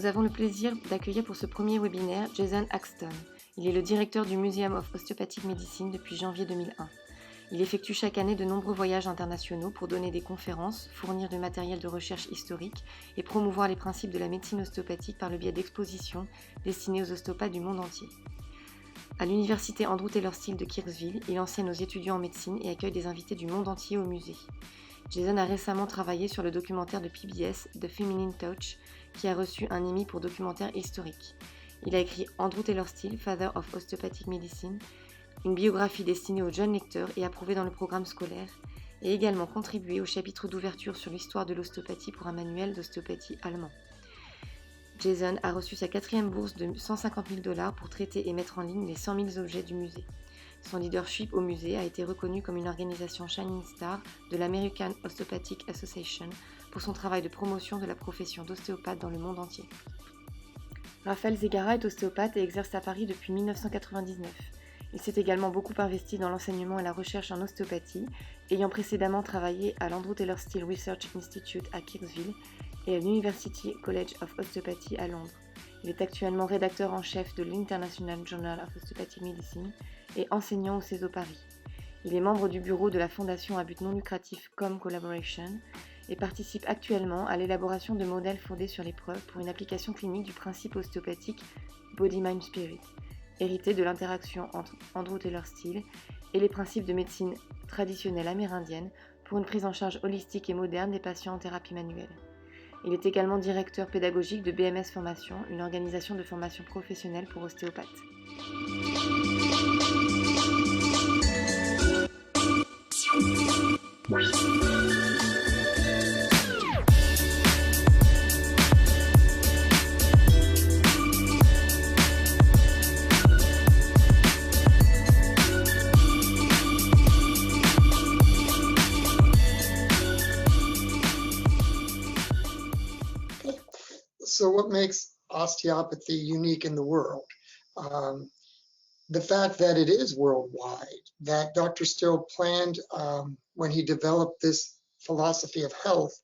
avons le plaisir d'accueillir pour ce premier webinaire Jason Axton. Il est le directeur du Museum of Osteopathic Medicine depuis janvier 2001. Il effectue chaque année de nombreux voyages internationaux pour donner des conférences, fournir du matériel de recherche historique et promouvoir les principes de la médecine ostéopathique par le biais d'expositions destinées aux ostéopathes du monde entier. À l'université Andrew Taylor Still de Kirksville, il enseigne aux étudiants en médecine et accueille des invités du monde entier au musée. Jason a récemment travaillé sur le documentaire de PBS The Feminine Touch, qui a reçu un Emmy pour documentaire historique. Il a écrit Andrew Taylor Still, Father of Osteopathic Medicine, une biographie destinée aux jeunes lecteurs et approuvée dans le programme scolaire, et également contribué au chapitre d'ouverture sur l'histoire de l'ostéopathie pour un manuel d'ostéopathie allemand. Jason a reçu sa 4e bourse de $150 000 pour traiter et mettre en ligne les 100 000 objets du musée. Son leadership au musée a été reconnu comme une organisation Shining Star de l'American Osteopathic Association pour son travail de promotion de la profession d'ostéopathe dans le monde entier. Raphaël Zegara est ostéopathe et exerce à Paris depuis 1999. Il s'est également beaucoup investi dans l'enseignement et la recherche en ostéopathie, ayant précédemment travaillé à l'Andrew Taylor Still Research Institute à Kirksville et à l'University College of Osteopathy à Londres. Il est actuellement rédacteur en chef de l'International Journal of Osteopathic Medicine et enseignant au CESO Paris. Il est membre du bureau de la fondation à but non lucratif Com Collaboration et participe actuellement à l'élaboration de modèles fondés sur les preuves pour une application clinique du principe ostéopathique Body Mind Spirit, hérité de l'interaction entre Andrew Taylor Still et les principes de médecine traditionnelle amérindienne pour une prise en charge holistique et moderne des patients en thérapie manuelle. Il est également directeur pédagogique de BMS Formation, une organisation de formation professionnelle pour ostéopathes. So what makes osteopathy unique in the world? The fact that it is worldwide, that Dr. Still planned when he developed this philosophy of health,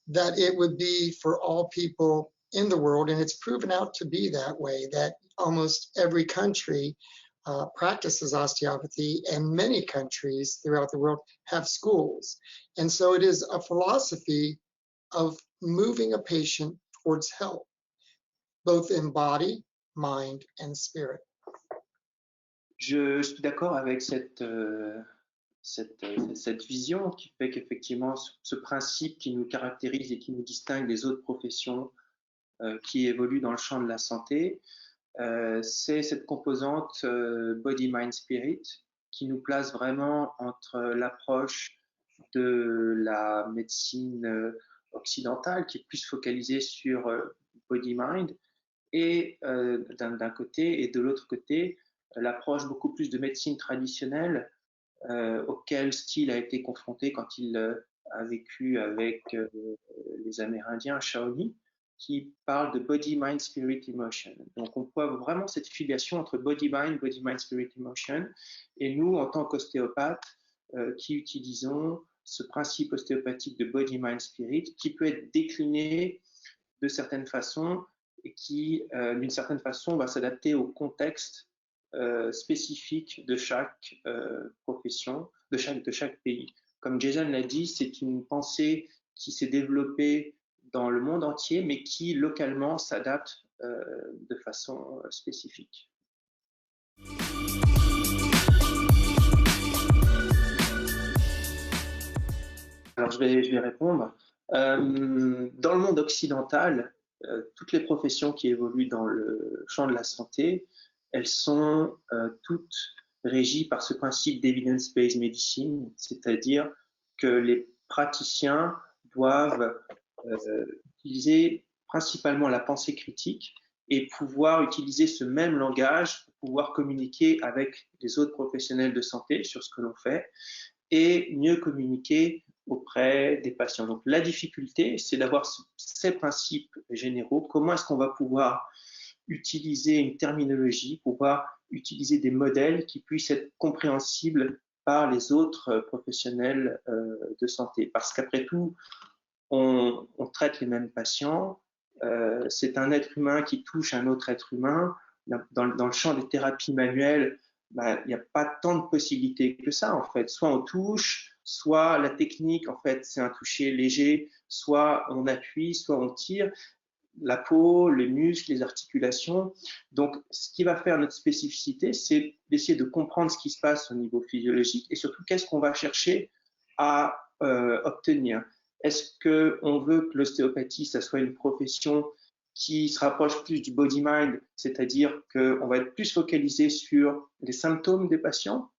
that it would be for all people in the world, and it's proven out to be that way, that almost every country practices osteopathy, and many countries throughout the world have schools. And so it is a philosophy of moving a patient towards health, both in body, mind, and spirit. Je suis d'accord avec cette vision qui fait qu'effectivement ce principe qui nous caractérise et qui nous distingue des autres professions qui évoluent dans le champ de la santé, c'est cette composante Body, Mind, Spirit qui nous place vraiment entre l'approche de la médecine occidentale qui est plus focalisée sur Body, Mind et d'un côté, et de l'autre côté, l'approche beaucoup plus de médecine traditionnelle auquel Still a été confronté quand il a vécu avec les Amérindiens à Shawnee, qui parle de Body, Mind, Spirit, Emotion. Donc on voit vraiment cette filiation entre Body, Mind, Spirit, Emotion, et nous, en tant qu'ostéopathes, qui utilisons ce principe ostéopathique de Body, Mind, Spirit, qui peut être décliné de certaines façons et qui, d'une certaine façon, va s'adapter au contexte spécifique de chaque profession, de chaque pays. Comme Jason l'a dit, c'est une pensée qui s'est développée dans le monde entier, mais qui localement s'adapte de façon spécifique. Alors je vais répondre. Dans le monde occidental, toutes les professions qui évoluent dans le champ de la santé, elles sont toutes régies par ce principe d'evidence-based medicine, c'est-à-dire que les praticiens doivent utiliser principalement la pensée critique et pouvoir utiliser ce même langage pour pouvoir communiquer avec les autres professionnels de santé sur ce que l'on fait et mieux communiquer auprès des patients. Donc la difficulté, c'est d'avoir ces principes généraux. Comment est-ce qu'on va pouvoir utiliser une terminologie, pouvoir utiliser des modèles qui puissent être compréhensibles par les autres professionnels de santé. Parce qu'après tout, on traite les mêmes patients c'est un être humain qui touche un autre être humain. Dans le champ des thérapies manuelles, il n'y a pas tant de possibilités que ça, en fait. Soit on touche, soit la technique, en fait, c'est un toucher léger, soit on appuie, soit on tire. La peau, les muscles, les articulations. Donc, ce qui va faire notre spécificité, c'est d'essayer de comprendre ce qui se passe au niveau physiologique et surtout qu'est-ce qu'on va chercher à obtenir. Est-ce qu'on veut que l'ostéopathie, ça soit une profession qui se rapproche plus du body-mind, c'est-à-dire qu'on va être plus focalisé sur les symptômes des patients,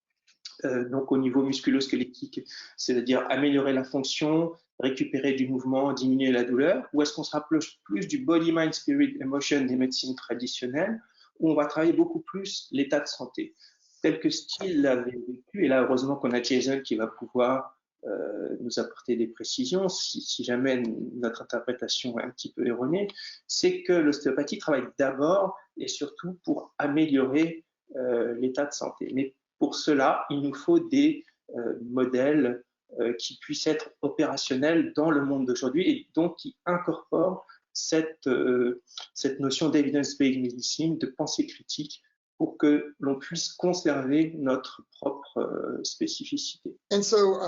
donc au niveau musculo-squelettique, c'est-à-dire améliorer la fonction, récupérer du mouvement, diminuer la douleur, ou est-ce qu'on se rapproche plus du body, mind, spirit, emotion des médecines traditionnelles, où on va travailler beaucoup plus l'état de santé, tel que Steele l'avait vécu, et là heureusement qu'on a Jason qui va pouvoir nous apporter des précisions, si jamais notre interprétation est un petit peu erronée, c'est que l'ostéopathie travaille d'abord et surtout pour améliorer l'état de santé. Mais pour cela, il nous faut des modèles qui puissent être opérationnels dans le monde d'aujourd'hui et donc qui incorporent cette notion d'evidence-based medicine, de pensée critique, pour que l'on puisse conserver notre propre spécificité. And so,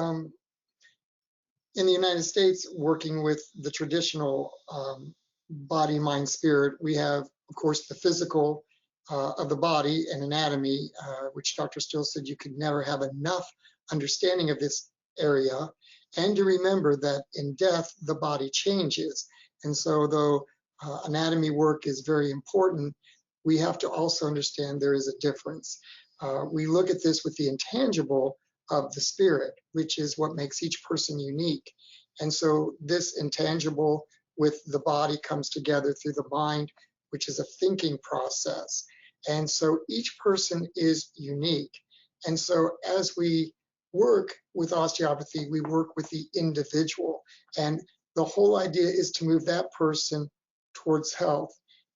in the United States, working with the traditional body, mind, spirit, we have, of course, the physical of the body and anatomy, which Dr. Still said you could never have enough understanding of this area. And to remember that in death, the body changes. And so though anatomy work is very important, we have to also understand there is a difference. We look at this with the intangible of the spirit, which is what makes each person unique. And so this intangible with the body comes together through the mind, which is a thinking process. And so each person is unique. And so as we work with osteopathy, we work with the individual. And the whole idea is to move that person towards health.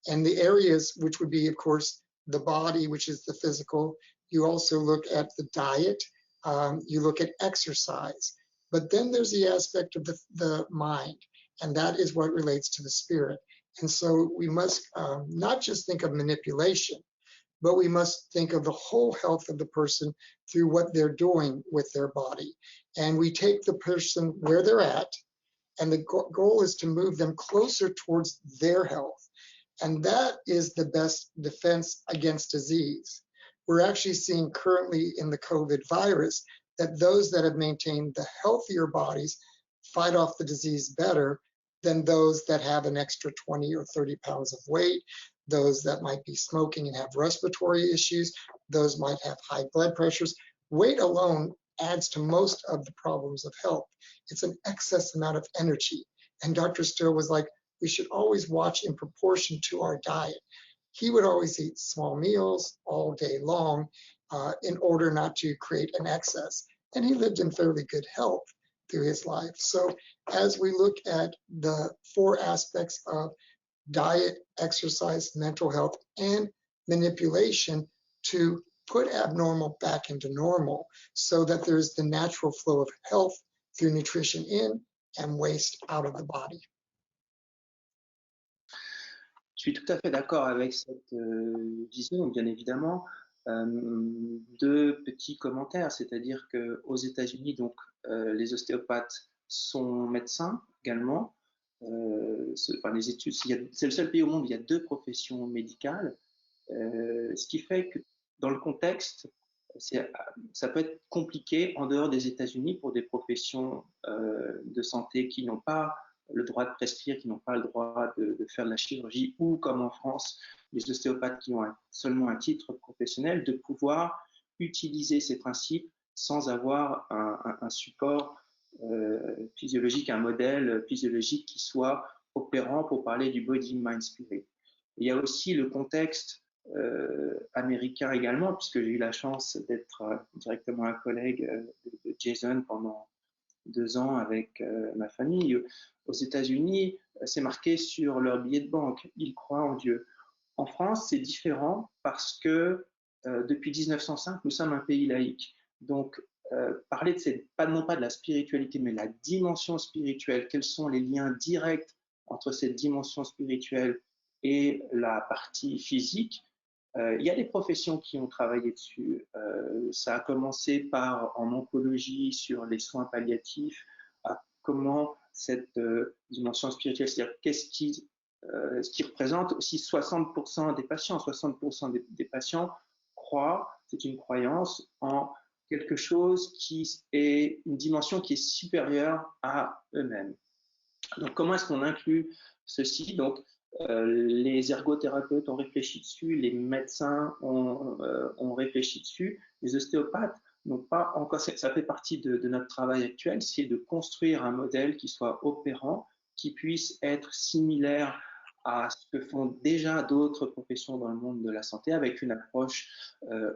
And the areas, which would be, of course, the body, which is the physical. You also look at the diet. You look at exercise. But then there's the aspect of the mind, and that is what relates to the spirit. And so we must not just think of manipulation, but we must think of the whole health of the person through what they're doing with their body. And we take the person where they're at, and the goal is to move them closer towards their health. And that is the best defense against disease. We're actually seeing currently in the COVID virus that those that have maintained the healthier bodies fight off the disease better than those that have an extra 20 or 30 pounds of weight, those that might be smoking and have respiratory issues, those might have high blood pressures. Weight alone adds to most of the problems of health. It's an excess amount of energy. And Dr. Still was like, we should always watch in proportion to our diet. He would always eat small meals all day long in order not to create an excess. And he lived in fairly good health through his life. So as we look at the 4 aspects of diet, exercise, mental health, and manipulation to put abnormal back into normal so that there's the natural flow of health through nutrition in and waste out of the body. Je suis tout à fait d'accord avec cette vision, bien évidemment. 2 petits commentaires, c'est-à-dire qu'aux États-Unis, donc les ostéopathes sont médecins également. Enfin, les études, c'est le seul pays au monde où il y a 2 professions médicales, ce qui fait que dans le contexte, ça peut être compliqué en dehors des États-Unis pour des professions de santé qui n'ont pas le droit de prescrire, qui n'ont pas le droit de faire de la chirurgie, ou comme en France, les ostéopathes qui ont seulement un titre professionnel, de pouvoir utiliser ces principes sans avoir un support physiologique, un modèle physiologique qui soit opérant pour parler du body, mind, spirit. Il y a aussi le contexte américain également, puisque j'ai eu la chance d'être directement un collègue de Jason pendant 2 ans avec ma famille. Aux États-Unis, c'est marqué sur leur billet de banque, ils croient en Dieu. En France, c'est différent parce que depuis 1905, nous sommes un pays laïque. Donc, parler de non pas de la spiritualité, mais de la dimension spirituelle, quels sont les liens directs entre cette dimension spirituelle et la partie physique. Il y a des professions qui ont travaillé dessus. Ça a commencé en oncologie sur les soins palliatifs, à comment cette dimension spirituelle, c'est-à-dire ce qui représente aussi 60% des patients. 60% des patients croient, c'est une croyance, en quelque chose qui est une dimension qui est supérieure à eux-mêmes. Donc, comment est-ce qu'on inclut ceci? Donc, les ergothérapeutes ont réfléchi dessus, les médecins ont réfléchi dessus, les ostéopathes n'ont pas encore, ça fait partie de notre travail actuel, c'est de construire un modèle qui soit opérant, qui puisse être similaire à ce que font déjà d'autres professions dans le monde de la santé, avec une approche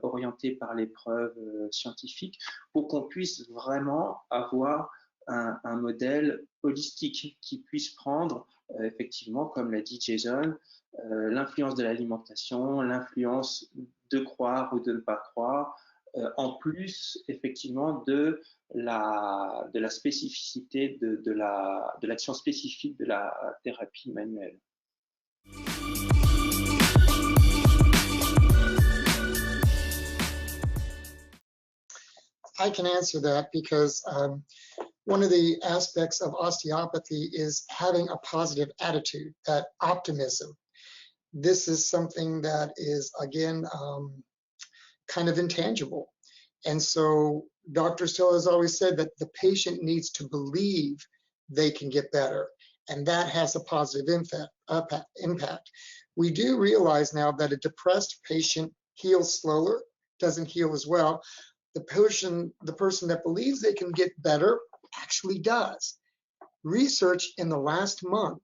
orientée par les preuves scientifiques, pour qu'on puisse vraiment avoir un modèle holistique qui puisse prendre, effectivement, comme l'a dit Jason, l'influence de l'alimentation, l'influence de croire ou de ne pas croire, en plus, effectivement, de la spécificité, de l'action spécifique de la thérapie manuelle. I can answer that because one of the aspects of osteopathy is having a positive attitude, that optimism. This is something that is, again, kind of intangible. And so Dr. Still has always said that the patient needs to believe they can get better. And that has a positive impact. We do realize now that a depressed patient heals slower, doesn't heal as well. The person that believes they can get better actually does. Research in the last month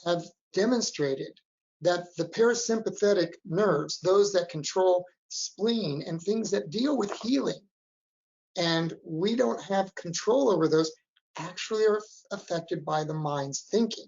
have demonstrated that the parasympathetic nerves, those that control spleen and things that deal with healing, and we don't have control over those, actually are affected by the mind's thinking.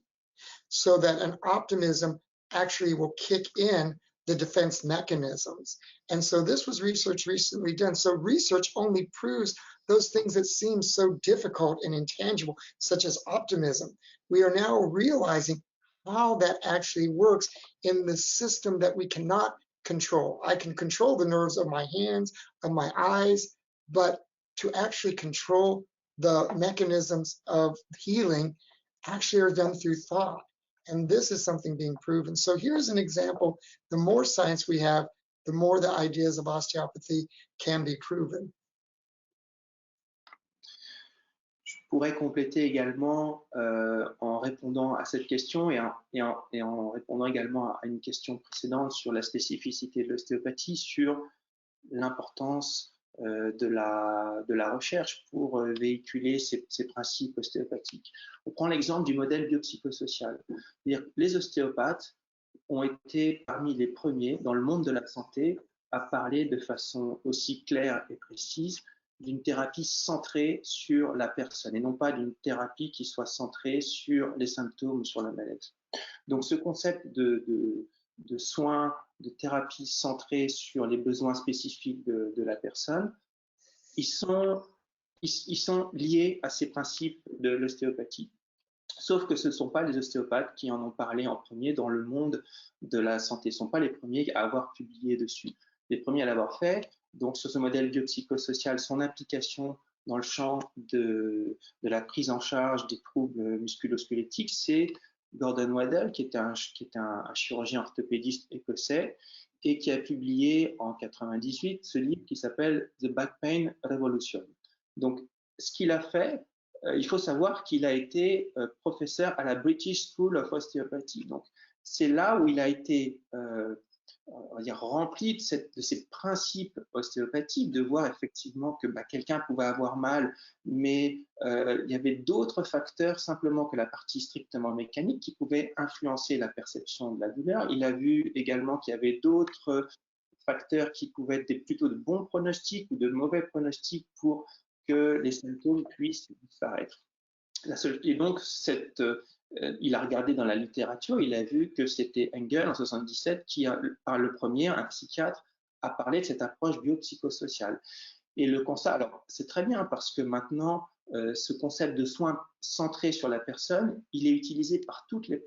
So that an optimism actually will kick in the defense mechanisms. And so this was research recently done. So research only proves those things that seem so difficult and intangible, such as optimism. We are now realizing how that actually works in the system that we cannot control. I can control the nerves of my hands, of my eyes, but to actually control the mechanisms of healing actually are done through thought. And this is something being proven. So here's an example. The more science we have, the more the ideas of osteopathy can be proven. Je pourrais compléter également en répondant à cette question et en répondant également à une question précédente sur la spécificité de l'ostéopathie, sur l'importance de la recherche pour véhiculer ces principes ostéopathiques. On prend l'exemple du modèle biopsychosocial. Les ostéopathes ont été parmi les premiers dans le monde de la santé à parler de façon aussi claire et précise d'une thérapie centrée sur la personne et non pas d'une thérapie qui soit centrée sur les symptômes ou sur la maladie. Donc ce concept de soins, de thérapie centrée sur les besoins spécifiques de la personne, ils sont liés à ces principes de l'ostéopathie. Sauf que ce ne sont pas les ostéopathes qui en ont parlé en premier dans le monde de la santé. Ce ne sont pas les premiers à avoir publié dessus. Les premiers à l'avoir fait, donc sur ce modèle biopsychosocial, son implication dans le champ de la prise en charge des troubles musculo-squelettiques, c'est Gordon Waddell, qui est un chirurgien orthopédiste écossais et qui a publié en 1998 ce livre qui s'appelle The Back Pain Revolution. Donc, ce qu'il a fait, il faut savoir qu'il a été professeur à la British School of Osteopathy. Donc, c'est là où il a été on va dire, rempli de ces principes ostéopathiques, de voir effectivement que quelqu'un pouvait avoir mal, mais il y avait d'autres facteurs simplement que la partie strictement mécanique qui pouvaient influencer la perception de la douleur. Il a vu également qu'il y avait d'autres facteurs qui pouvaient être plutôt de bons pronostics ou de mauvais pronostics pour que les symptômes puissent disparaître. Et donc, il a regardé dans la littérature, il a vu que c'était Engel en 1977 qui, par le premier, un psychiatre, a parlé de cette approche biopsychosociale. Et le constat, alors c'est très bien parce que maintenant, ce concept de soins centrés sur la personne, il est utilisé par toutes les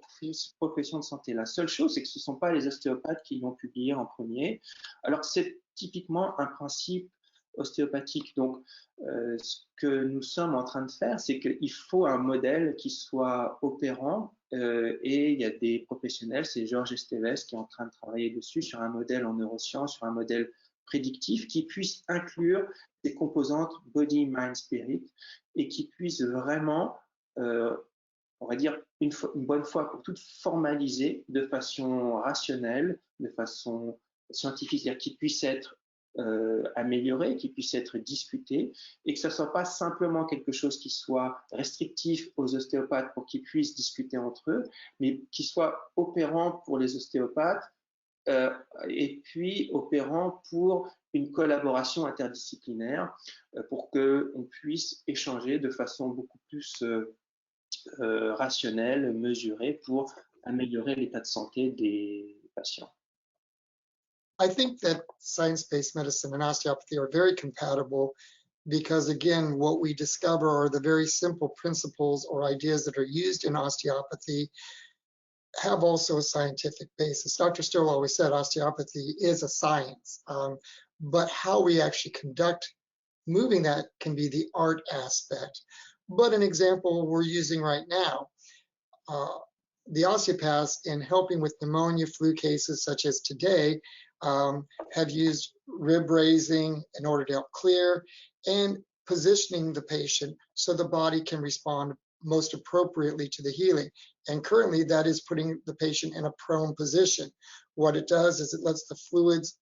professions de santé. La seule chose, c'est que ce ne sont pas les ostéopathes qui l'ont publié en premier, alors que c'est typiquement un principe ostéopathique. Donc, ce que nous sommes en train de faire, c'est qu'il faut un modèle qui soit opérant, et il y a des professionnels, c'est Georges Esteves qui est en train de travailler dessus, sur un modèle en neurosciences, sur un modèle prédictif qui puisse inclure des composantes body, mind, spirit et qui puisse vraiment, on va dire, une bonne fois pour toutes, formaliser de façon rationnelle, de façon scientifique, c'est-à-dire qui puisse être amélioré, qui puisse être discuté et que ce ne soit pas simplement quelque chose qui soit restrictif aux ostéopathes pour qu'ils puissent discuter entre eux, mais qui soit opérant pour les ostéopathes, et puis opérant pour une collaboration interdisciplinaire, pour qu'on puisse échanger de façon beaucoup plus rationnelle, mesurée, pour améliorer l'état de santé des patients. I think that science-based medicine and osteopathy are very compatible because, again, what we discover are the very simple principles or ideas that are used in osteopathy have also a scientific basis. Dr. Still always said osteopathy is a science, but how we actually conduct moving that can be the art aspect. But an example we're using right now, the osteopaths in helping with pneumonia, flu cases such as today, have used rib raising in order to help clear and positioning the patient so the body can respond most appropriately to the healing. And currently that is putting the patient in a prone position. What it does is it lets the fluids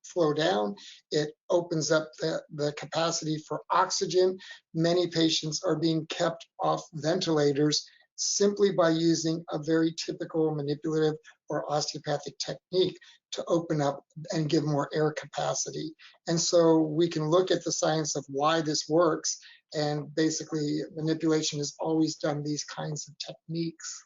flow down. It opens up the capacity for oxygen. Many patients are being kept off ventilators simply by using a very typical manipulative or osteopathic technique to open up and give more air capacity. And so we can look at the science of why this works, and basically manipulation has always done these kinds of techniques.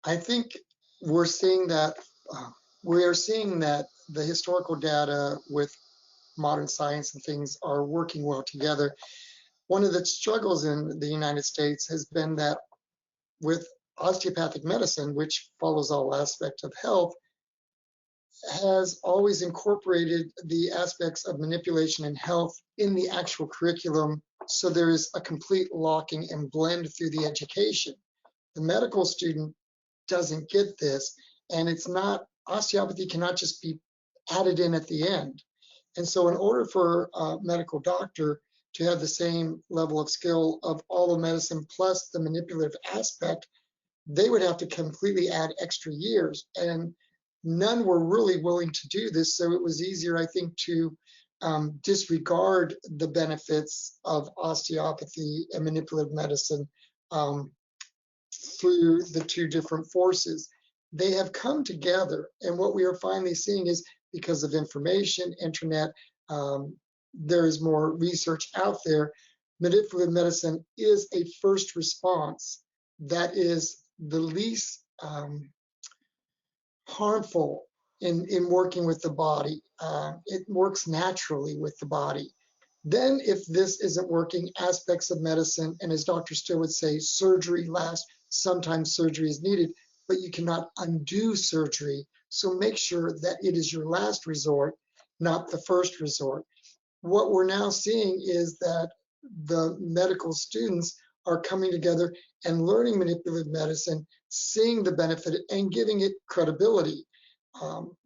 I think we're seeing that the historical data with modern science and things are working well together. One of the struggles in the United States has been that with osteopathic medicine, which follows all aspects of health, has always incorporated the aspects of manipulation and health in the actual curriculum, so there is a complete locking and blend through the education. The medical student doesn't get this, and it's not, osteopathy cannot just be added in at the end. And so in order for a medical doctor to have the same level of skill of all of medicine plus the manipulative aspect, they would have to completely add extra years. And none were really willing to do this. So it was easier, I think, to disregard the benefits of osteopathy and manipulative medicine through the two different forces. They have come together, and what we are finally seeing is, because of information, internet, there is more research out there. Manipulative medicine is a first response that is the least harmful in working with the body. It works naturally with the body. Then if this isn't working, aspects of medicine, and as Dr. Still would say, surgery last, sometimes surgery is needed, but you cannot undo surgery. So make sure that it is your last resort, not the first resort. What we're now seeing is that the medical students are coming together and learning manipulative medicine, seeing the benefit and giving it credibility,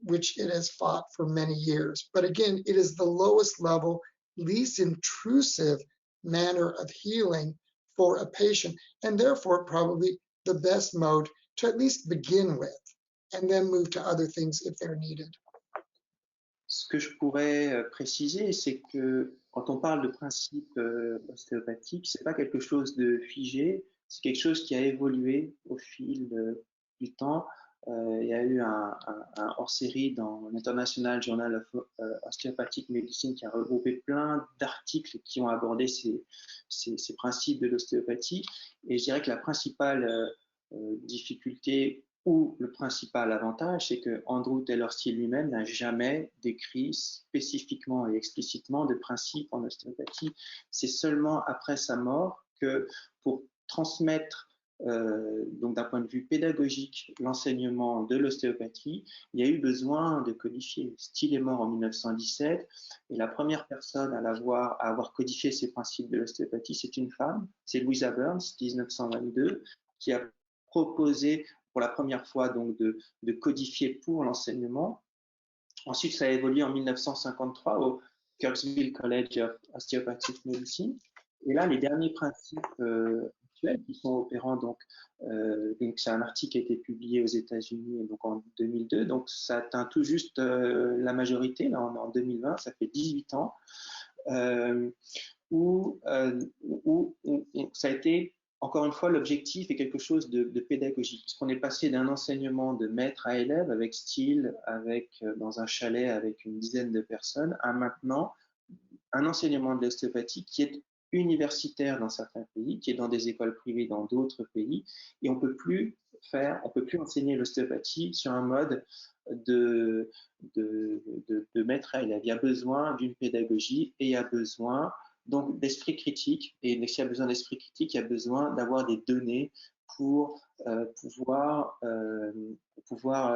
which it has fought for many years. But again, it is the lowest level, least intrusive manner of healing for a patient, and therefore probably the best mode to at least begin with, and then move to other things if they're needed. Ce que je pourrais préciser, c'est que quand on parle de principe ostéopathique, c'est pas quelque chose de figé, c'est quelque chose qui a évolué au fil du temps. Il y a eu un hors-série dans l'International Journal of Osteopathic Medicine qui a regroupé plein d'articles qui ont abordé ces principes de l'ostéopathie. Et je dirais que la principale difficulté où le principal avantage, c'est que Andrew Taylor Still lui-même n'a jamais décrit spécifiquement et explicitement de principe en ostéopathie. C'est seulement après sa mort que, pour transmettre donc d'un point de vue pédagogique l'enseignement de l'ostéopathie, il y a eu besoin de codifier. Still est mort en 1917 et la première personne à avoir codifié ces principes de l'ostéopathie, c'est une femme, c'est Louisa Burns, 1922, qui a proposé pour la première fois donc de codifier pour l'enseignement. Ensuite, ça a évolué en 1953 au Kirksville College of Osteopathic Medicine. Et là, les derniers principes actuels qui sont opérants, donc c'est un article qui a été publié aux États-Unis donc en 2002, donc ça atteint tout juste la majorité, là on est en 2020, ça fait 18 ans, où ça a été, encore une fois, l'objectif est quelque chose de pédagogique, puisqu'on est passé d'un enseignement de maître à élève avec style, dans un chalet avec une dizaine de personnes, à maintenant un enseignement de l'ostéopathie qui est universitaire dans certains pays, qui est dans des écoles privées dans d'autres pays, et on peut plus enseigner l'ostéopathie sur un mode de maître à élève. Il y a besoin d'une pédagogie et il y a besoin donc d'esprit critique. Et s'il y a besoin d'esprit critique, il y a besoin d'avoir des données pour pouvoir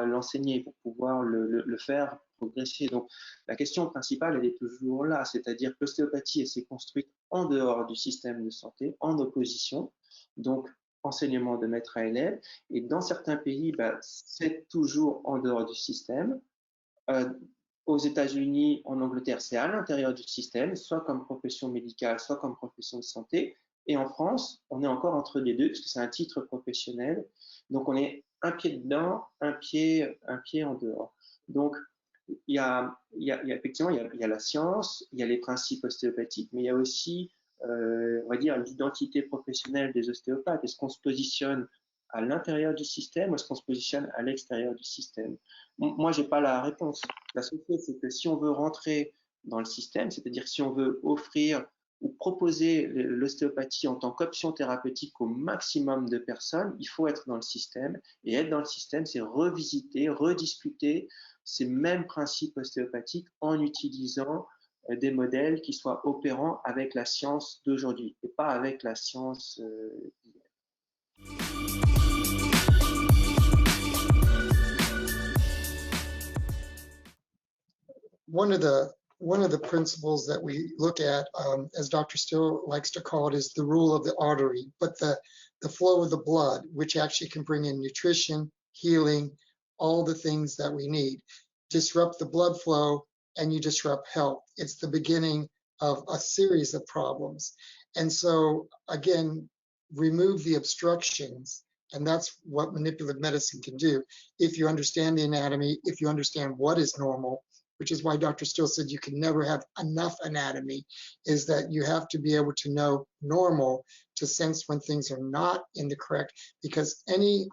l'enseigner, pour pouvoir le faire progresser. Donc, la question principale, elle est toujours là, c'est-à-dire que l'ostéopathie, elle s'est construite en dehors du système de santé, en opposition, donc enseignement de maître à élève, et dans certains pays, c'est toujours en dehors du système. Aux États-Unis, en Angleterre, c'est à l'intérieur du système, soit comme profession médicale, soit comme profession de santé. Et en France, on est encore entre les deux, puisque c'est un titre professionnel. Donc, on est un pied dedans, un pied en dehors. Donc, effectivement, il y a la science, il y a les principes ostéopathiques, mais il y a aussi, on va dire, l'identité professionnelle des ostéopathes. Est-ce qu'on se positionne à l'intérieur du système ou est-ce qu'on se positionne à l'extérieur du système? Moi, je n'ai pas la réponse. La seule chose, c'est que si on veut rentrer dans le système, c'est-à-dire si on veut offrir ou proposer l'ostéopathie en tant qu'option thérapeutique au maximum de personnes, il faut être dans le système. Et être dans le système, c'est revisiter, rediscuter ces mêmes principes ostéopathiques en utilisant des modèles qui soient opérants avec la science d'aujourd'hui et pas avec la science d'hier. One of the principles that we look at, as Dr. Still likes to call it, is the rule of the artery, but the flow of the blood, which actually can bring in nutrition, healing, all the things that we need. Disrupt the blood flow and you disrupt health. It's the beginning of a series of problems. And so again, remove the obstructions, and that's what manipulative medicine can do. If you understand the anatomy, if you understand what is normal, which is why Dr. Still said you can never have enough anatomy, is that you have to be able to know normal to sense when things are not in the correct, because any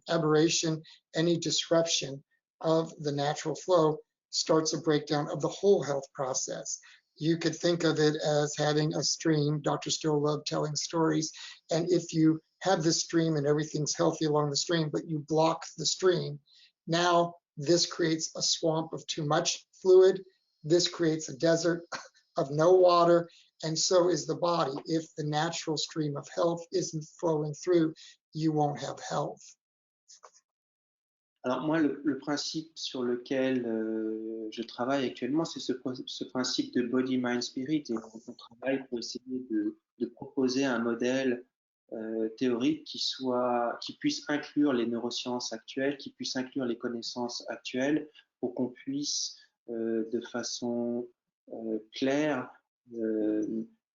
aberration, any disruption of the natural flow starts a breakdown of the whole health process. You could think of it as having a stream. Dr. Still loved telling stories. And if you have this stream and everything's healthy along the stream, but you block the stream, now this creates a swamp of too much fluid. This creates a desert of no water, and so is the body. If the natural stream of health isn't flowing through, you won't have health. Alors moi, le principe sur lequel je travaille actuellement, c'est ce principe de body, mind, spirit. Et on travaille pour essayer de proposer un modèle théorique qui puisse inclure les neurosciences actuelles, qui puisse inclure les connaissances actuelles, pour qu'on puisse de façon claire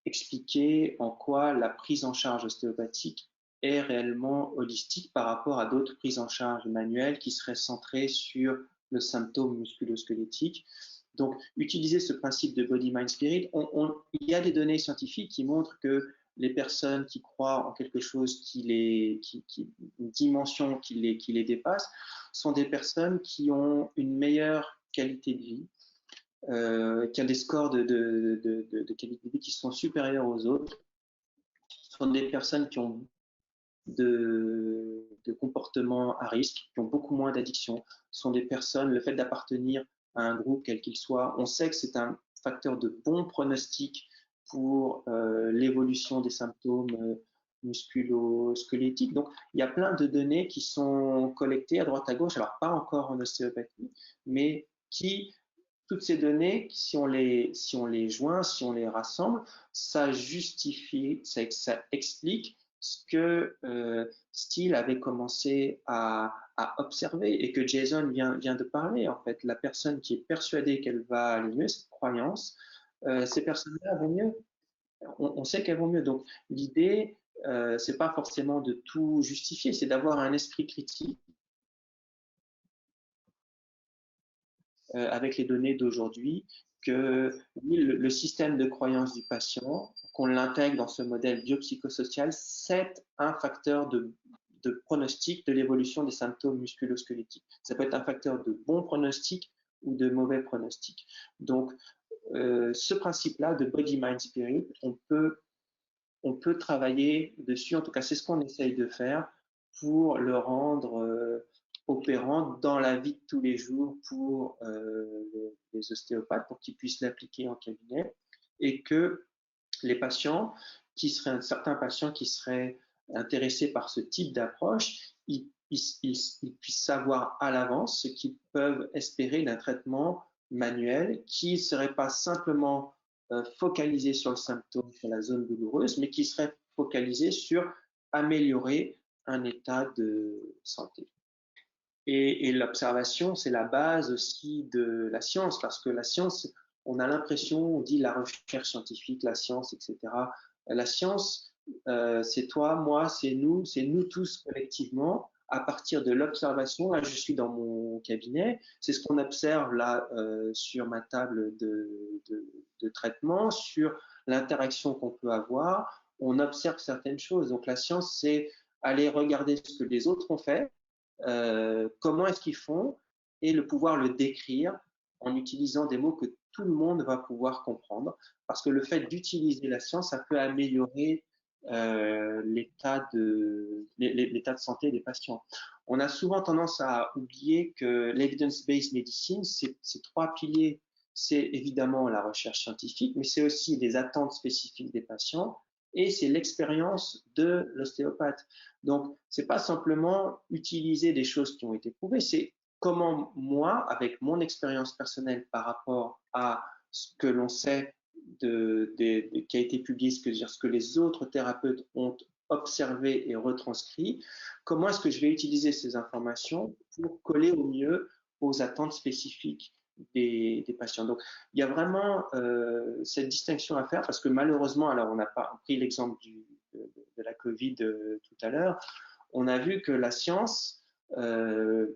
expliquer en quoi la prise en charge ostéopathique est réellement holistique par rapport à d'autres prises en charge manuelles qui seraient centrées sur le symptôme musculo-squelettique. Donc, utiliser ce principe de body, mind, spirit, il y a des données scientifiques qui montrent que les personnes qui croient en quelque chose une dimension qui les dépasse, sont des personnes qui ont une meilleure qualité de vie, qui ont des scores de qualité de vie qui sont supérieurs aux autres. Ce sont des personnes qui ont de comportements à risque, qui ont beaucoup moins d'addiction. Ce sont des personnes, le fait d'appartenir à un groupe, quel qu'il soit, on sait que c'est un facteur de bon pronostic pour l'évolution des symptômes musculo-squelettiques. Donc, il y a plein de données qui sont collectées à droite à gauche, alors pas encore en ostéopathie, mais qui, toutes ces données, si on les joint, si on les rassemble, ça justifie, ça explique ce que Steele avait commencé à observer et que Jason vient de parler. En fait, la personne qui est persuadée qu'elle va aller mieux, cette croyance, ces personnes-là vont mieux. On sait qu'elles vont mieux. Donc, l'idée, c'est pas forcément de tout justifier, c'est d'avoir un esprit critique avec les données d'aujourd'hui, que oui, le système de croyance du patient, qu'on l'intègre dans ce modèle biopsychosocial, c'est un facteur de pronostic de l'évolution des symptômes musculo-squelettiques. Ça peut être un facteur de bon pronostic ou de mauvais pronostic. Donc, ce principe-là de body, mind, spirit, on peut travailler dessus. En tout cas, c'est ce qu'on essaye de faire pour le rendre opérant dans la vie de tous les jours pour les ostéopathes, pour qu'ils puissent l'appliquer en cabinet et que les patients, certains patients qui seraient intéressés par ce type d'approche, ils puissent savoir à l'avance ce qu'ils peuvent espérer d'un traitement manuel qui ne serait pas simplement focalisé sur le symptôme, sur la zone douloureuse, mais qui serait focalisé sur améliorer un état de santé. Et l'observation, c'est la base aussi de la science, parce que la science, on a l'impression, on dit la recherche scientifique, la science, etc. La science, c'est toi, moi, c'est nous tous collectivement, à partir de l'observation. Là, je suis dans mon cabinet, c'est ce qu'on observe là sur ma table de traitement, sur l'interaction qu'on peut avoir. On observe certaines choses. Donc la science, c'est aller regarder ce que les autres ont fait, comment est-ce qu'ils font, et pouvoir le décrire en utilisant des mots que tout le monde va pouvoir comprendre, parce que le fait d'utiliser la science, ça peut améliorer l'état de santé des patients. On a souvent tendance à oublier que l'evidence-based medicine, c'est trois piliers. C'est évidemment la recherche scientifique, mais c'est aussi les attentes spécifiques des patients et c'est l'expérience de l'ostéopathe. Donc, c'est pas simplement utiliser des choses qui ont été prouvées, c'est comment moi, avec mon expérience personnelle par rapport à ce que l'on sait qui a été publié, ce que les autres thérapeutes ont observé et retranscrit, comment est-ce que je vais utiliser ces informations pour coller au mieux aux attentes spécifiques des patients. Donc, il y a vraiment cette distinction à faire parce que malheureusement, alors on n'a pas pris l'exemple de la Covid tout à l'heure, on a vu que la science, on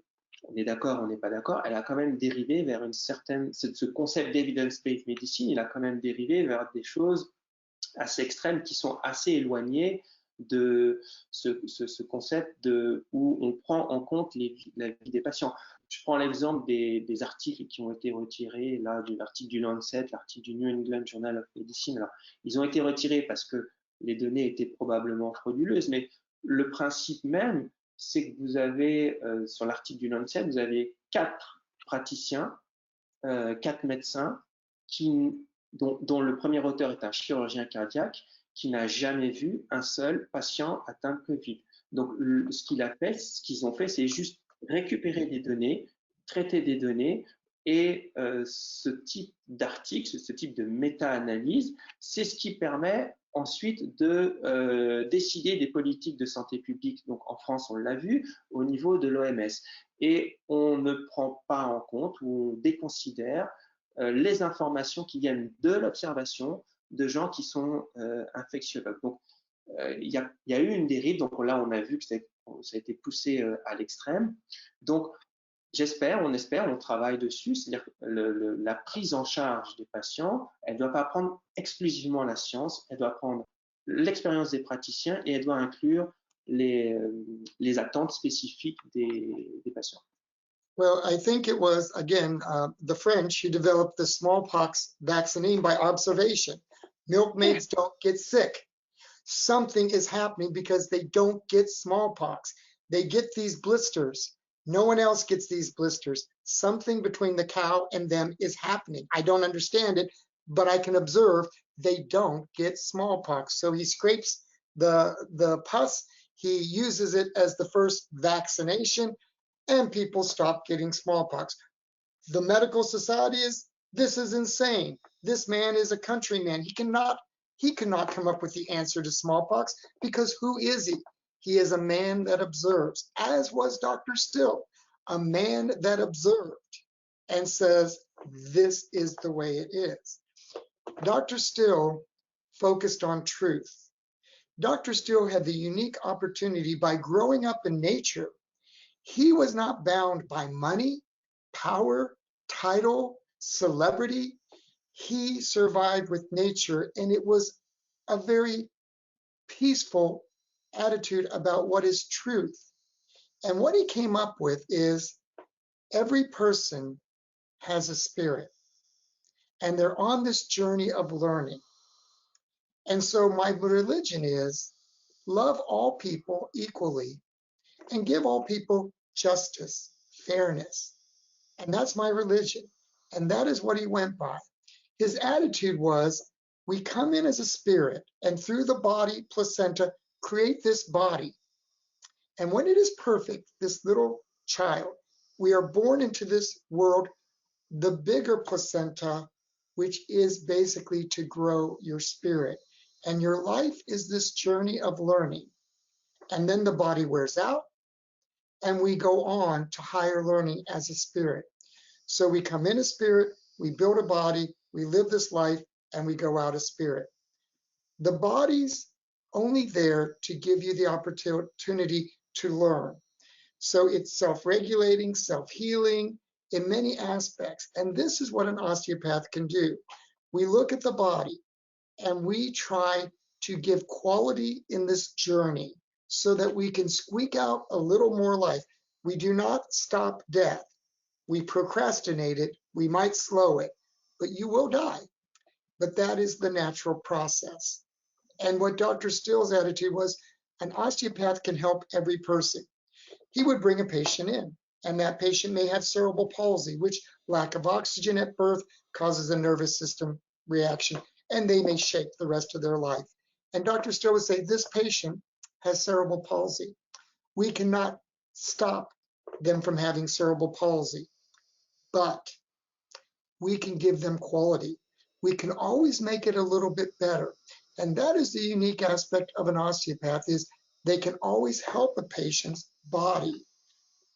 est d'accord, on n'est pas d'accord, elle a quand même dérivé vers une certaine, ce concept d'evidence-based medicine, il a quand même dérivé vers des choses assez extrêmes qui sont assez éloignées de ce concept où on prend en compte la vie des patients. Je prends l'exemple des articles qui ont été retirés, là, l'article du Lancet, l'article du New England Journal of Medicine. Alors, ils ont été retirés parce que les données étaient probablement frauduleuses, mais le principe même, c'est que vous avez, sur l'article du Lancet, vous avez 4 praticiens, 4 médecins dont le premier auteur est un chirurgien cardiaque qui n'a jamais vu un seul patient atteint de Covid. Donc, ce qu'ils ont fait, c'est juste récupérer des données, traiter des données, et ce type d'article, ce type de méta-analyse, c'est ce qui permet ensuite de décider des politiques de santé publique. Donc, en France, on l'a vu, au niveau de l'OMS. Et on ne prend pas en compte ou on déconsidère les informations qui viennent de l'observation de gens qui sont infectiologues. Donc, il y a eu une dérive. Donc là, on a vu que ça a été poussé à l'extrême. Donc, on travaille dessus. C'est-à-dire que la prise en charge des patients, elle ne doit pas prendre exclusivement la science, elle doit prendre l'expérience des praticiens et elle doit inclure les attentes spécifiques des patients. Well, I think it was, again, the French who developed the smallpox vaccine by observation. Milkmaids don't get sick. something is happening because they don't get smallpox. They get these blisters. No one else gets these blisters. Something between the cow and them is happening. I don't understand it, but I can observe they don't get smallpox. So he scrapes the pus, he uses it as the first vaccination, and people stop getting smallpox. The medical society is, this is insane. This man is a countryman. He cannot come up with the answer to smallpox, because who is he? He is a man that observes, as was Dr. Still, a man that observed and says, this is the way it is. Dr. Still focused on truth. Dr. Still had the unique opportunity by growing up in nature. He was not bound by money, power, title, celebrity. He survived with nature, and it was a very peaceful attitude about what is truth. And what he came up with is every person has a spirit, and they're on this journey of learning. And so my religion is love all people equally and give all people justice, fairness. And that's my religion. And that is what he went by. His attitude was, we come in as a spirit, and through the body, placenta, create this body. And when it is perfect, this little child, we are born into this world, the bigger placenta, which is basically to grow your spirit. And your life is this journey of learning. And then the body wears out, and we go on to higher learning as a spirit. So we come in a spirit, we build a body, we live this life, and we go out a spirit. The body's only there to give you the opportunity to learn. So it's self-regulating, self-healing in many aspects. And this is what an osteopath can do. We look at the body and we try to give quality in this journey so that we can squeak out a little more life. We do not stop death. We procrastinate it. We might slow it, but you will die. But that is the natural process. And what Dr. Still's attitude was, an osteopath can help every person. He would bring a patient in, and that patient may have cerebral palsy, which lack of oxygen at birth causes a nervous system reaction, and they may shake the rest of their life. And Dr. Still would say, this patient has cerebral palsy. We cannot stop them from having cerebral palsy, but we can give them quality. We can always make it a little bit better. And that is the unique aspect of an osteopath, is they can always help a patient's body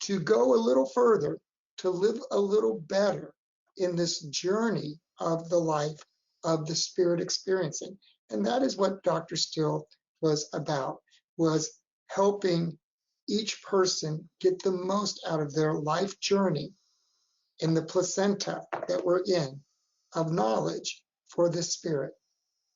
to go a little further, to live a little better in this journey of the life of the spirit experiencing. And that is what Dr. Still was about, was helping each person get the most out of their life journey in the placenta that we're in of knowledge for the spirit.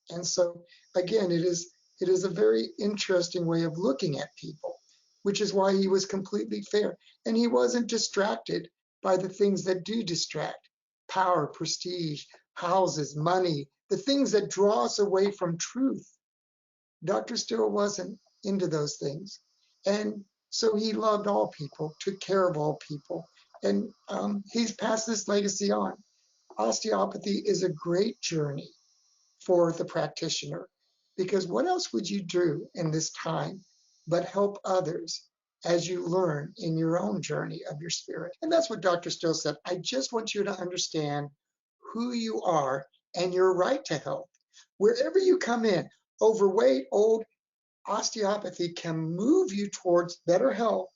And so again, it is a very interesting way of looking at people, which is why he was completely fair. And he wasn't distracted by the things that do distract: power, prestige, houses, money, the things that draw us away from truth. Dr. Still wasn't into those things. And so he loved all people, took care of all people, and he's passed this legacy on. Osteopathy is a great journey for the practitioner, because what else would you do in this time but help others as you learn in your own journey of your spirit? And that's what Dr. Still said. I just want you to understand who you are and your right to health. Wherever you come in, overweight, old, osteopathy can move you towards better health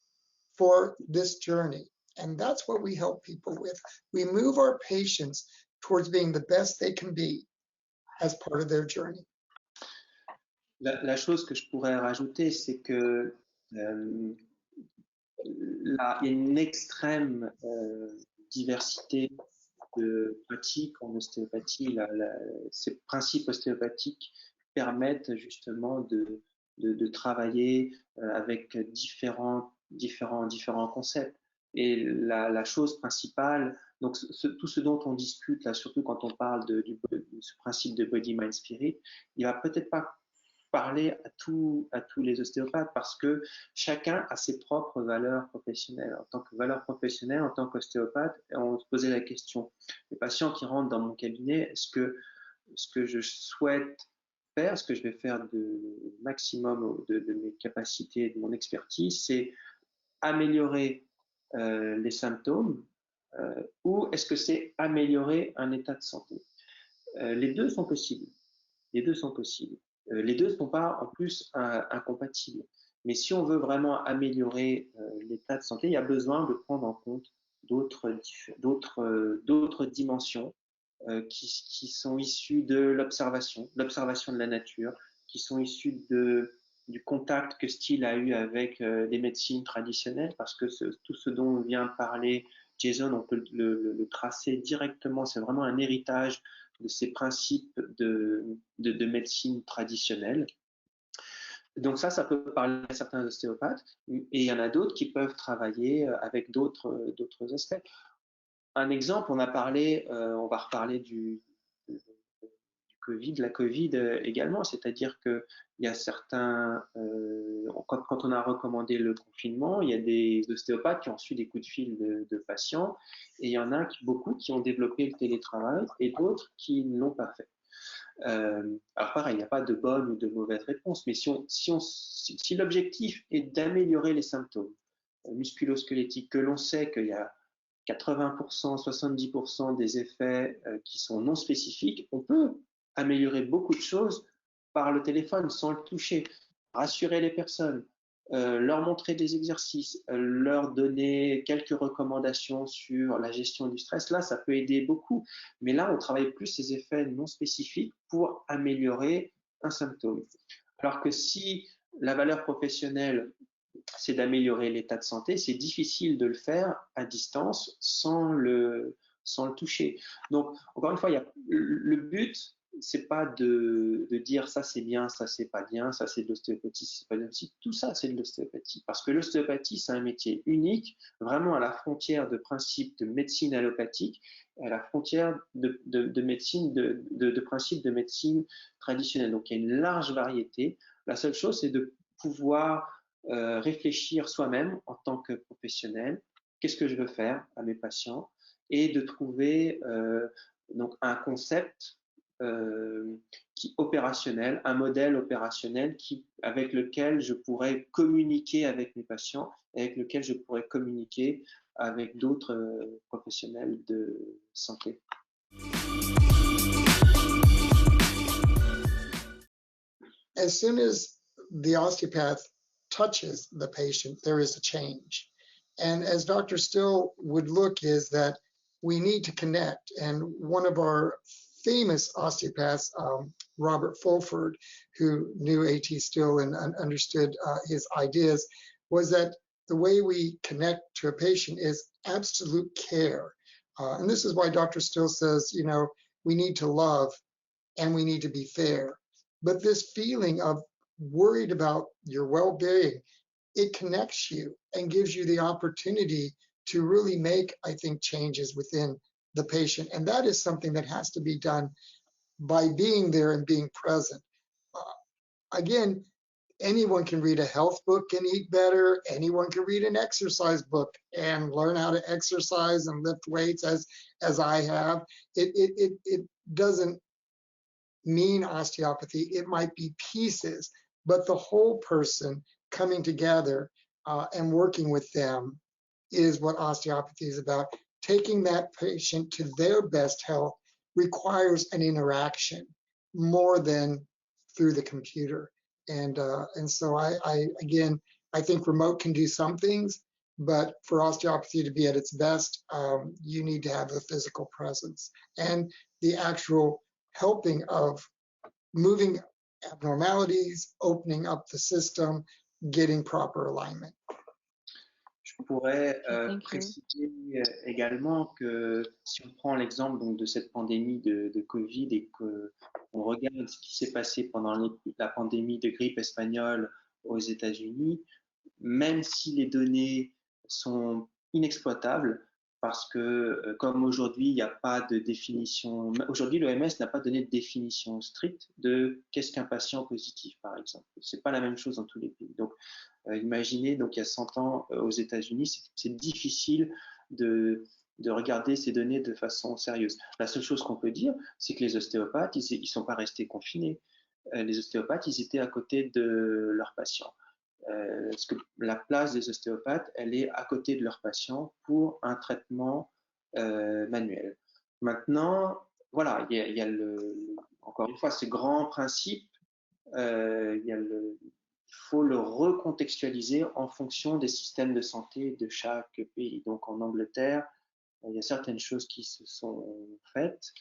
for this journey. And that's what we help people with. We move our patients towards being the best they can be as part of their journey. La chose que je pourrais rajouter, c'est que il y a une extrême diversité de pratiques en ostéopathie. Ces principes ostéopathiques permettent justement de travailler avec différents concepts. Et la chose principale, donc tout ce dont on discute là, surtout quand on parle de ce principe de body, mind, spirit, il va peut-être pas parler à tous les ostéopathes parce que chacun a ses propres valeurs professionnelles. En tant que valeur professionnelle, en tant qu'ostéopathe, on se posait la question, les patients qui rentrent dans mon cabinet, est-ce que ce que je souhaite faire, ce que je vais faire de maximum de mes capacités, de mon expertise, c'est améliorer les symptômes ou est-ce que c'est améliorer un état de santé? Les deux sont possibles. Les deux sont possibles. Les deux ne sont pas en plus incompatibles. Mais si on veut vraiment améliorer l'état de santé, il y a besoin de prendre en compte d'autres dimensions qui sont issues de l'observation de la nature, qui sont issues du contact que Steele a eu avec des médecines traditionnelles, parce que tout ce dont vient parler Jason, on peut le tracer directement, c'est vraiment un héritage de ces principes de médecine traditionnelle. Donc ça peut parler à certains ostéopathes, et il y en a d'autres qui peuvent travailler avec d'autres aspects. Un exemple, on va reparler du Covid, la Covid également, c'est-à-dire qu'il y a certains, quand on a recommandé le confinement, il y a des ostéopathes qui ont reçu des coups de fil de patients, et il y en a beaucoup qui ont développé le télétravail et d'autres qui ne l'ont pas fait. Alors pareil, il n'y a pas de bonne ou de mauvaise réponse, mais si l'objectif est d'améliorer les symptômes musculo-squelettiques, que l'on sait qu'il y a 80%, 70% des effets qui sont non spécifiques, on peut améliorer beaucoup de choses par le téléphone sans le toucher, rassurer les personnes, leur montrer des exercices, leur donner quelques recommandations sur la gestion du stress. Là, ça peut aider beaucoup. Mais là, on travaille plus ces effets non spécifiques pour améliorer un symptôme. Alors que si la valeur professionnelle, c'est d'améliorer l'état de santé, c'est difficile de le faire à distance sans le toucher. Donc, encore une fois, le but, c'est pas de dire ça c'est bien, ça c'est pas bien, ça c'est de l'ostéopathie, c'est pas de l'ostéopathie. Tout ça c'est de l'ostéopathie. Parce que l'ostéopathie, c'est un métier unique, vraiment à la frontière de principes de médecine allopathique, à la frontière de médecine, de principes de médecine traditionnelle. Donc, il y a une large variété. La seule chose, c'est de pouvoir réfléchir soi-même en tant que professionnel, qu'est-ce que je veux faire à mes patients, et de trouver donc un concept opérationnel, un modèle opérationnel avec lequel je pourrais communiquer avec mes patients, avec lequel je pourrais communiquer avec d'autres professionnels de santé. As soon as the osteopath touches the patient, there is a change. And as Dr. Still would look is that we need to connect. And one of our famous osteopaths, Robert Fulford, who knew A.T. Still and understood his ideas, was that the way we connect to a patient is absolute care. And this is why Dr. Still says, you know, we need to love and we need to be fair. But this feeling of worried about your well-being, it connects you and gives you the opportunity to really make, I think, changes within the patient. And that is something that has to be done by being there and being present. Again, anyone can read a health book and eat better. Anyone can read an exercise book and learn how to exercise and lift weights as I have. It doesn't mean osteopathy. It might be pieces, but the whole person coming together and working with them is what osteopathy is about. Taking that patient to their best health requires an interaction more than through the computer. And so I think remote can do some things, but for osteopathy to be at its best, you need to have a physical presence and the actual helping of moving abnormalities, opening up the system, getting proper alignment. Je pourrais préciser également que si on prend l'exemple donc de cette pandémie de Covid et qu'on regarde ce qui s'est passé pendant la pandémie de grippe espagnole aux États-Unis, même si les données sont inexploitables, parce que comme aujourd'hui, il n'y a pas de définition, aujourd'hui l'OMS n'a pas donné de définition stricte de qu'est-ce qu'un patient positif, par exemple. C'est pas la même chose dans tous les pays. Donc, imaginez, donc il y a 100 ans aux États-Unis, c'est difficile de regarder ces données de façon sérieuse. La seule chose qu'on peut dire, c'est que les ostéopathes, ils sont pas restés confinés. Les ostéopathes, ils étaient à côté de leurs patients. Parce que la place des ostéopathes, elle est à côté de leurs patients pour un traitement manuel. Maintenant, voilà, il y a encore une fois ce grand principe, il faut le recontextualiser en fonction des systèmes de santé de chaque pays. Donc en Angleterre, il y a certaines choses qui se sont faites,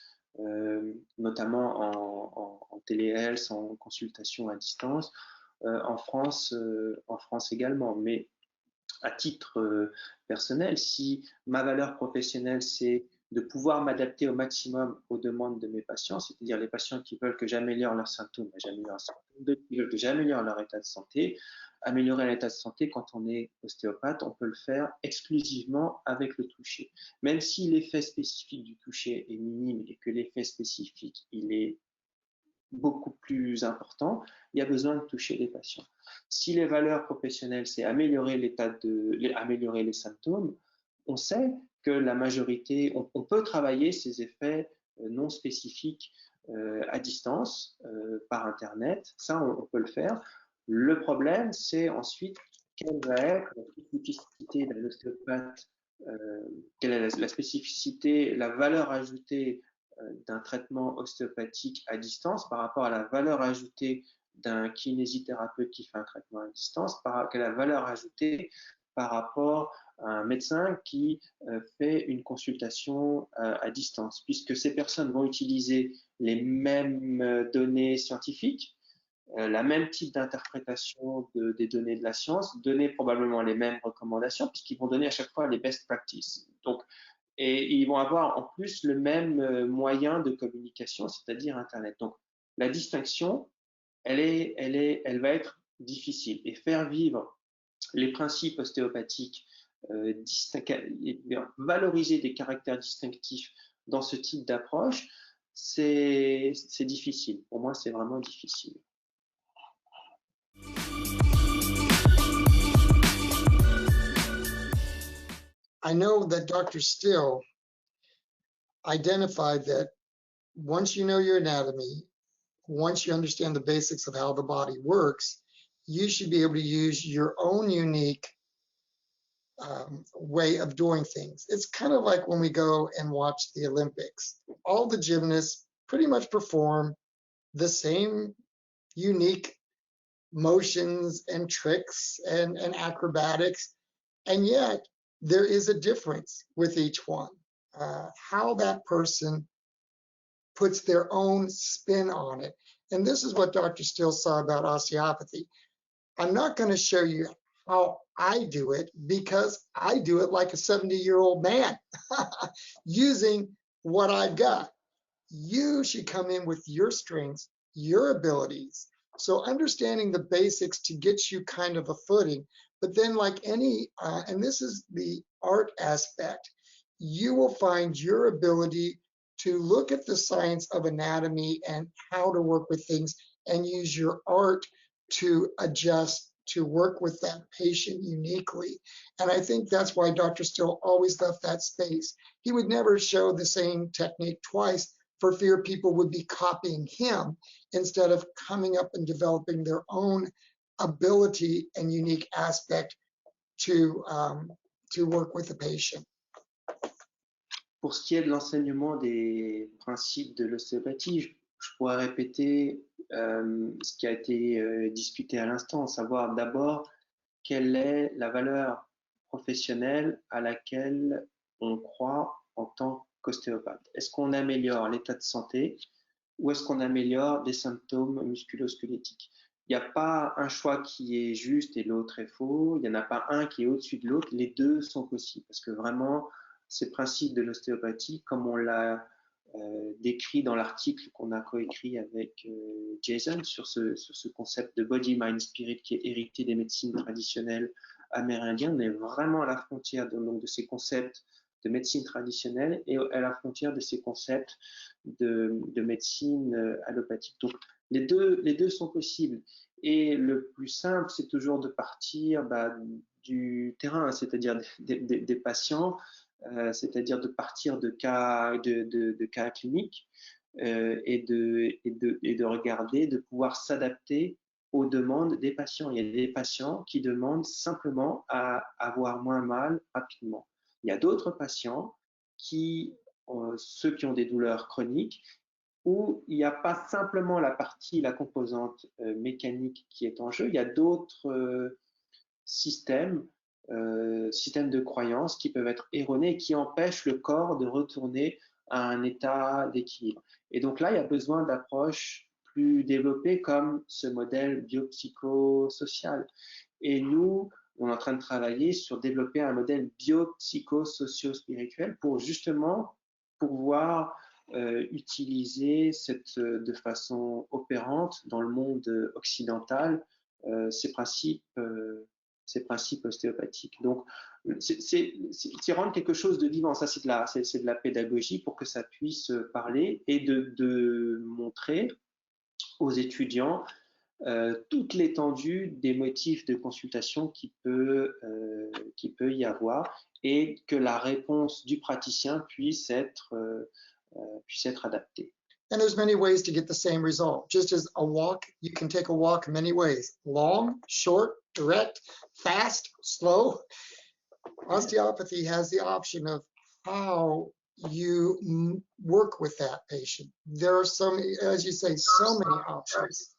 notamment en téléhealth, en consultation à distance. En France également. Mais à titre personnel, si ma valeur professionnelle, c'est de pouvoir m'adapter au maximum aux demandes de mes patients, c'est-à-dire les patients qui veulent que j'améliore leurs symptômes, j'améliore leurs symptômes, d'autres qui veulent que j'améliore leur état de santé. Améliorer l'état de santé, quand on est ostéopathe, on peut le faire exclusivement avec le toucher. Même si l'effet spécifique du toucher est minime et que l'effet spécifique, il est beaucoup plus important, il y a besoin de toucher les patients. Si les valeurs professionnelles, c'est améliorer améliorer les symptômes, on sait que la majorité, on peut travailler ces effets non spécifiques à distance, par Internet, ça on peut le faire. Le problème, c'est ensuite quelle va être la spécificité d'un ostéopathe, quelle est la spécificité, la valeur ajoutée d'un traitement ostéopathique à distance par rapport à la valeur ajoutée d'un kinésithérapeute qui fait un traitement à distance, quelle est la valeur ajoutée par rapport à un médecin qui fait une consultation à distance, puisque ces personnes vont utiliser les mêmes données scientifiques, la même type d'interprétation des données de la science, donner probablement les mêmes recommandations, puisqu'ils vont donner à chaque fois les best practices. Donc, et ils vont avoir en plus le même moyen de communication, c'est-à-dire Internet. Donc, la distinction, elle va être difficile. Et faire vivre les principes ostéopathiques, valoriser des caractères distinctifs dans ce type d'approche, c'est difficile. Pour moi, c'est vraiment difficile. I know that Dr. Still identified that once you know your anatomy, once you understand the basics of how the body works, you should be able to use your own unique way of doing things. It's kind of like when we go and watch the Olympics. All the gymnasts pretty much perform the same unique motions and tricks and acrobatics, and yet there is a difference with each one. How that person puts their own spin on it. And this is what Dr. Still saw about osteopathy. I'm not going to show you how I do it because I do it like a 70-year-old man using what I've got. You should come in with your strengths, your abilities. So understanding the basics to get you kind of a footing, but then like any, and this is the art aspect, you will find your ability to look at the science of anatomy and how to work with things and use your art to adjust to work with that patient uniquely. And I think that's why Dr. Still always left that space. He would never show the same technique twice for fear people would be copying him instead of coming up and developing their own ability and unique aspect to work with the patient. Pour ce qui est de l'enseignement des principes de l'ostéopathie, je pourrais répéter ce qui a été discuté à l'instant, à savoir d'abord quelle est la valeur professionnelle à laquelle on croit en tant qu'ostéopathe. Est-ce qu'on améliore l'état de santé ou est-ce qu'on améliore des symptômes musculo-squelettiques? Il n'y a pas un choix qui est juste et l'autre est faux, il n'y en a pas un qui est au-dessus de l'autre, les deux sont possibles parce que vraiment, ces principes de l'ostéopathie, comme on l'a décrit dans l'article qu'on a coécrit avec Jason sur ce concept de body, mind, spirit qui est hérité des médecines traditionnelles amérindiennes, on est vraiment à la frontière de ces concepts médecine traditionnelle et à la frontière de ces concepts de médecine allopathique. Donc, les deux sont possibles. Et le plus simple, c'est toujours de partir du terrain, c'est-à-dire des patients, c'est-à-dire de partir de cas cliniques et de regarder, de pouvoir s'adapter aux demandes des patients. Il y a des patients qui demandent simplement à avoir moins mal rapidement. Il y a d'autres patients ceux qui ont des douleurs chroniques, où il n'y a pas simplement la composante mécanique qui est en jeu, il y a d'autres systèmes de croyances qui peuvent être erronés et qui empêchent le corps de retourner à un état d'équilibre. Et donc là, il y a besoin d'approches plus développées comme ce modèle biopsychosocial. Et nous, on est en train de travailler sur développer un modèle biopsychosocio-spirituel pour justement pouvoir utiliser de façon opérante dans le monde occidental ces principes ostéopathiques. Donc, c'est rendre quelque chose de vivant. Ça, c'est de la pédagogie pour que ça puisse parler et de montrer aux étudiants toute l'étendue des motifs de consultation qui peut y avoir et que la réponse du praticien puisse être adaptée. And there's many ways to get the same result. Just as a walk, you can take a walk many ways. Long, short, direct, fast, slow. Osteopathy has the option of how you work with that patient. There are as you say, so many options.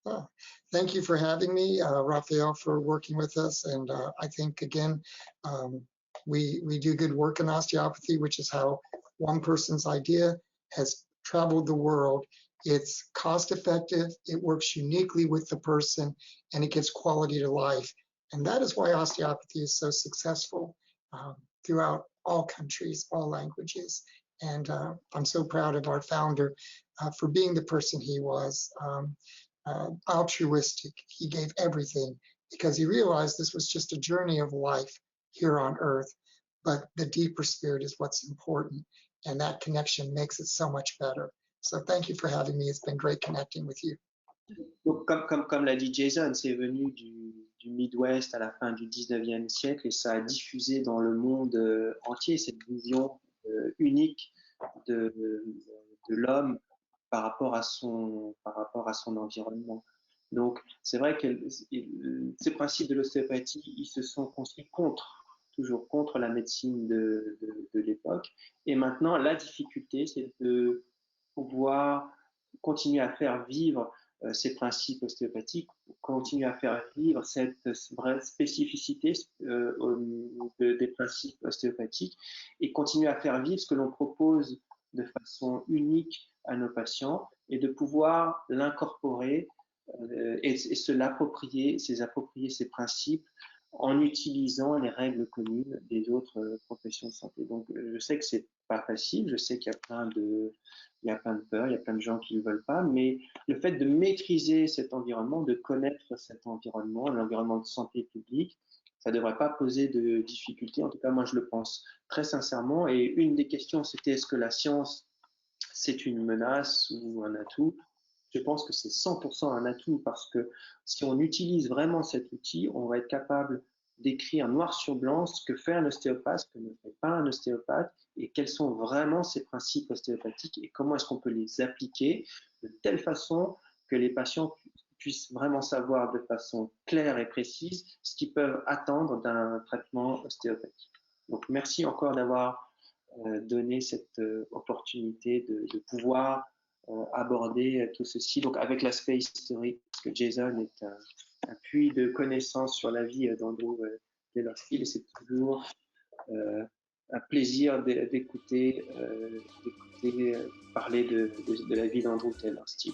Oh, thank you for having me, Raphael, for working with us. And I think, again, we do good work in osteopathy, which is how one person's idea has traveled the world. It's cost effective, it works uniquely with the person, and it gives quality to life. And that is why osteopathy is so successful throughout all countries, all languages. And I'm so proud of our founder for being the person he was, altruistic. He gave everything because he realized this was just a journey of life here on earth. But the deeper spirit is what's important. And that connection makes it so much better. So thank you for having me. It's been great connecting with you. Donc, comme l'a dit Jason, c'est venu du Midwest à la fin du 19e siècle et ça a diffusé dans le monde entier cette vision unique de l'homme par rapport à son environnement. Donc, c'est vrai que ces principes de l'ostéopathie, ils se sont construits toujours contre la médecine de l'époque. Et maintenant, la difficulté, c'est de pouvoir continuer à faire vivre ces principes ostéopathiques, continuer à faire vivre cette vraie spécificité des principes ostéopathiques et continuer à faire vivre ce que l'on propose de façon unique à nos patients et de pouvoir l'incorporer et se l'approprier, s'approprier ces principes en utilisant les règles communes des autres professions de santé. Donc, je sais que c'est pas facile, je sais qu'il y a plein de peurs, il y a plein de gens qui ne veulent pas, mais le fait de maîtriser cet environnement, de connaître cet environnement, l'environnement de santé publique, ça ne devrait pas poser de difficultés. En tout cas, moi, je le pense très sincèrement. Et une des questions, c'était est-ce que la science, c'est une menace ou un atout? Je pense que c'est 100% un atout parce que si on utilise vraiment cet outil, on va être capable d'écrire noir sur blanc ce que fait un ostéopathe, ce que ne fait pas un ostéopathe et quels sont vraiment ces principes ostéopathiques et comment est-ce qu'on peut les appliquer de telle façon que les patients puissent vraiment savoir de façon claire et précise ce qu'ils peuvent attendre d'un traitement ostéopathique. Donc merci encore d'avoir donné cette opportunité de pouvoir aborder tout ceci, donc avec l'aspect historique, parce que Jason est un puits de connaissances sur la vie d'Andrew Taylor Still, et c'est toujours un plaisir d'écouter parler de la vie d'Andrew Taylor Still.